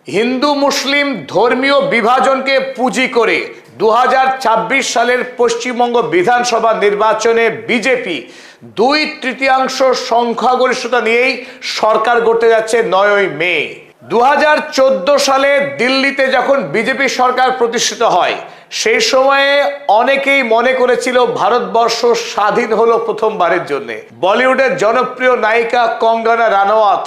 হিন্দু মুসলিম ধর্মীয় বিভাজনকে পুঁজি করে 2026 সালের পশ্চিমবঙ্গ বিধানসভা নির্বাচনে বিজেপি 2/3 সংখ্যাগরিষ্ঠতা নিয়েই সরকার গড়তে যাচ্ছে 9ই মে। 2014 সালে দিল্লিতে যখন বিজেপি সরকার প্রতিষ্ঠিত হয় সেই সময়ে অনেকেই মনে করেছিল ভারতবর্ষ স্বাধীন হলো প্রথমবারের জন্য। বলিউডের জনপ্রিয় নায়িকা কঙ্গনা রানাওয়াত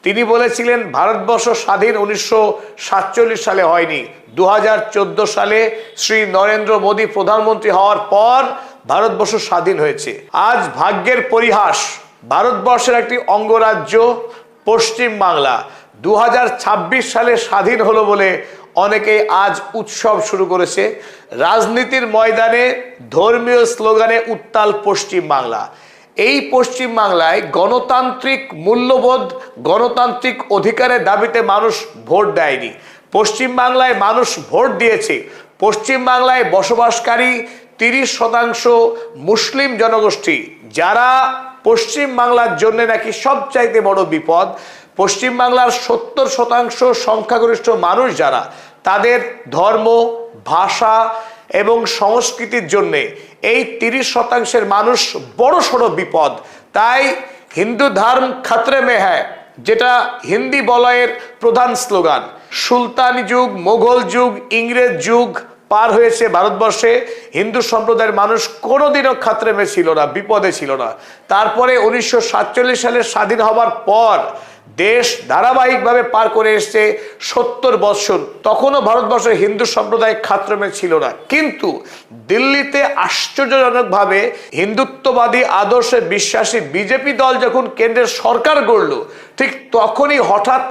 তিনি বলেছিলেন ভারতবর্ষ স্বাধীন 1947 সালে হয়নি, 2014 সালে শ্রী নরেন্দ্র মোদী প্রধানমন্ত্রী হওয়ার পর ভারতবর্ষ স্বাধীন হয়েছে। আজ ভাগ্যের পরিহাস, ভারতবর্ষের একটি অঙ্গরাজ্য পশ্চিম বাংলা 2026 সালে স্বাধীন হলো বলে অনেকেই আজ উৎসব শুরু করেছে। রাজনীতির ময়দানে ধর্মীয় স্লোগানে উত্তাল পশ্চিম বাংলা। এই পশ্চিম বাংলায় গণতান্ত্রিক মূল্যবোধ, গণতান্ত্রিক অধিকারের দাবিতে মানুষ ভোট দেয়নি। পশ্চিম বাংলায় মানুষ ভোট দিয়েছে পশ্চিম বাংলায় বসবাসকারী 30% মুসলিম জনগোষ্ঠী, যারা পশ্চিম বাংলার জন্য নাকি সবচাইতে বড় বিপদ। পশ্চিম বাংলার 70% সংখ্যাগরিষ্ঠ মানুষ যারা, তাদের ধর্ম, ভাষা এবং সংস্কৃতির জন্যে এই 30% মানুষ বড় সড়ো বিপদ। তাই হিন্দু ধর্ম খতরে মে হ্যায়, যেটা হিন্দি বলয়ের প্রধান স্লোগান। সুলতানি যুগ, মোগল যুগ, ইংরেজ যুগ পার হয়েছে ভারতবর্ষে, হিন্দু সম্প্রদায়ের মানুষ কোনোদিনও খাতরে মে ছিল না, বিপদে ছিল না। তারপরে 1947 সালে স্বাধীন হবার পর দেশ ধারাবাহিকভাবে পার করে এসছে 70 বৎসর, তখনও ভারতবর্ষের হিন্দু সম্প্রদায় খাতরমে ছিল না। কিন্তু দিল্লিতে আশ্চর্যজনকভাবে হিন্দুত্ববাদী আদর্শে বিশ্বাসী বিজেপি দল যখন কেন্দ্রের সরকার গড়ল, ঠিক তখনই হঠাৎ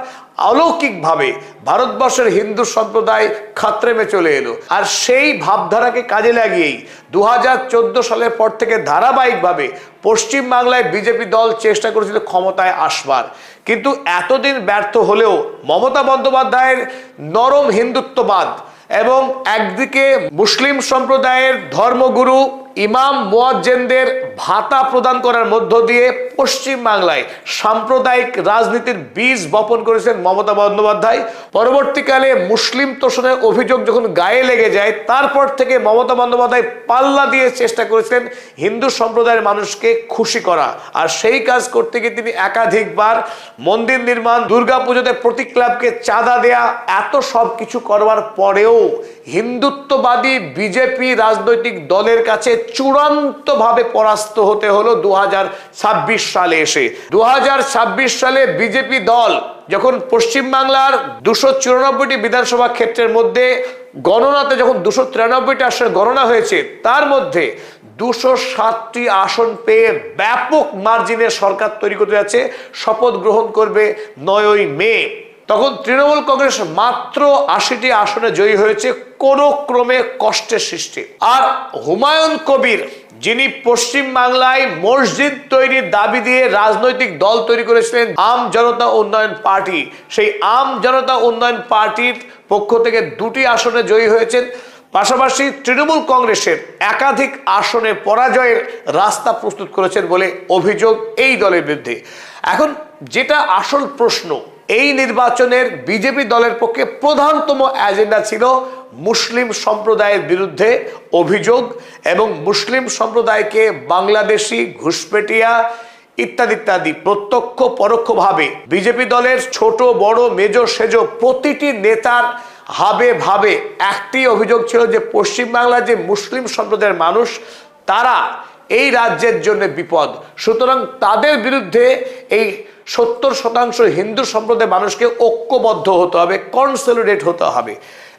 অলৌকিকভাবে ভারতবর্ষের হিন্দু সম্প্রদায় খাতরেমে চলে এলো। আর সেই ভাবধারাকে কাজে লাগিয়েই 2014 সালের পর থেকে ধারাবাহিকভাবে পশ্চিম বাংলায় বিজেপি দল চেষ্টা করেছিল ক্ষমতায় আসবার। কিন্তু এতদিন ব্যর্থ হলেও মমতা বন্দ্যোপাধ্যায়ের নরম হিন্দুত্ববাদ এবং একদিকে মুসলিম সম্প্রদায়ের ধর্মগুরু ইমাম মুয়াজ্জিনদের ভাতা প্রদান করার মধ্য দিয়ে পশ্চিম বাংলায় সাম্প্রদায়িক রাজনীতির বীজ বপন করেছেন মমতা বন্দ্যোপাধ্যায়। পরবর্তীকালে মুসলিম তোষণের অভিযোগ যখন গায়ে লেগে যায়, তারপর থেকে মমতা বন্দ্যোপাধ্যায় পাল্লা দিয়ে চেষ্টা করেছেন হিন্দু সম্প্রদায়ের মানুষকে খুশি করা। আর সেই কাজ করতে গিয়ে তিনি একাধিকবার মন্দির নির্মাণ, দুর্গাপুজোতে প্রতীক ক্লাবকে চাঁদা দেয়া, এত সব কিছু করবার পরেও হিন্দুত্ববাদী বিজেপি রাজনৈতিক দলের কাছে চূড়ান্তভাবে পরাস্ত হতে হলো 2026 সালে এসে। 2026 সালে বিজেপি দল যখন পশ্চিমবাংলার 294টি বিধানসভা ক্ষেত্রের মধ্যে গণনাতে যখন 293টি আসনে গণনা হয়েছে, তার মধ্যে 207টি আসন পেয়ে ব্যাপক মার্জিনে সরকার তৈরি করতে যাচ্ছে, শপথ গ্রহণ করবে 9ই মে। তখন তৃণমূল কংগ্রেস মাত্র 80টি আসনে জয়ী হয়েছে কোন ক্রমে কষ্টের সৃষ্টি। আর হুমায়ুন কবির, যিনি পশ্চিম বাংলায় মসজিদ তৈরির দাবি দিয়ে রাজনৈতিক দল তৈরি করেছিলেন আম জনতা উন্নয়ন পার্টি, সেই আম জনতা উন্নয়ন পার্টির পক্ষ থেকে 2টি আসনে জয়ী হয়েছেন। পাশাপাশি তৃণমূল কংগ্রেসের একাধিক আসনে পরাজয়ের রাস্তা প্রস্তুত করেছেন বলে অভিযোগ এই দলের বিরুদ্ধে। এখন যেটা আসল প্রশ্ন, এই নির্বাচনের বিজেপি দলের পক্ষে প্রধানতম এজেন্ডা ছিল মুসলিম সম্প্রদায়ের বিরুদ্ধে অভিযোগ এবং মুসলিম সম্প্রদায়কে বাংলাদেশি, ঘুষপেটিয়া ইত্যাদি ইত্যাদি প্রত্যক্ষ পরোক্ষভাবে বিজেপি দলের ছোট বড় মেজো সেজো প্রতিটি নেতার হাবে ভাবে একটি অভিযোগ ছিল যে পশ্চিমবাংলার যে মুসলিম সম্প্রদায়ের মানুষ, তারা এই রাজ্যের জন্য বিপদ। সুতরাং তাদের বিরুদ্ধে এই 70% হিন্দু সম্প্রদায়ের মানুষকে ঐক্যবদ্ধ হতে হবে, কনসলিডেট হতে হবে।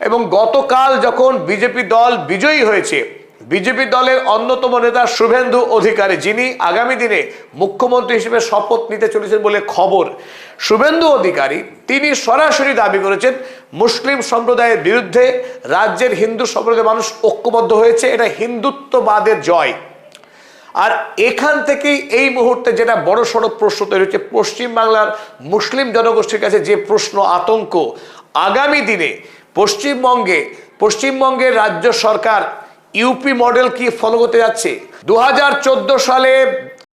এবং গতকাল যখন বিজেপি দল বিজয়ী হয়েছে, বিজেপি দলের অন্যতম নেতা শুভেন্দু অধিকারী, যিনি আগামী দিনে মুখ্যমন্ত্রী হিসেবে শপথ নিতে চলেছেন বলে খবর, শুভেন্দু অধিকারী তিনি সরাসরি দাবি করেছেন মুসলিম সম্প্রদায়ের বিরুদ্ধে রাজ্যের হিন্দু সম্প্রদায়ের মানুষ ঐক্যবদ্ধ হয়েছে, এটা হিন্দুত্ববাদের জয়। আর এখান থেকেই এই মুহূর্তে যেটা বড় সড়ো প্রশ্ন তৈরি হচ্ছে, পশ্চিমবাংলার মুসলিম জনগোষ্ঠীর কাছে যে প্রশ্ন, আতঙ্ক, আগামী দিনে পশ্চিমবঙ্গের রাজ্য সরকার ইউপি মডেল কি ফলো করতে যাচ্ছে। 2014 সালে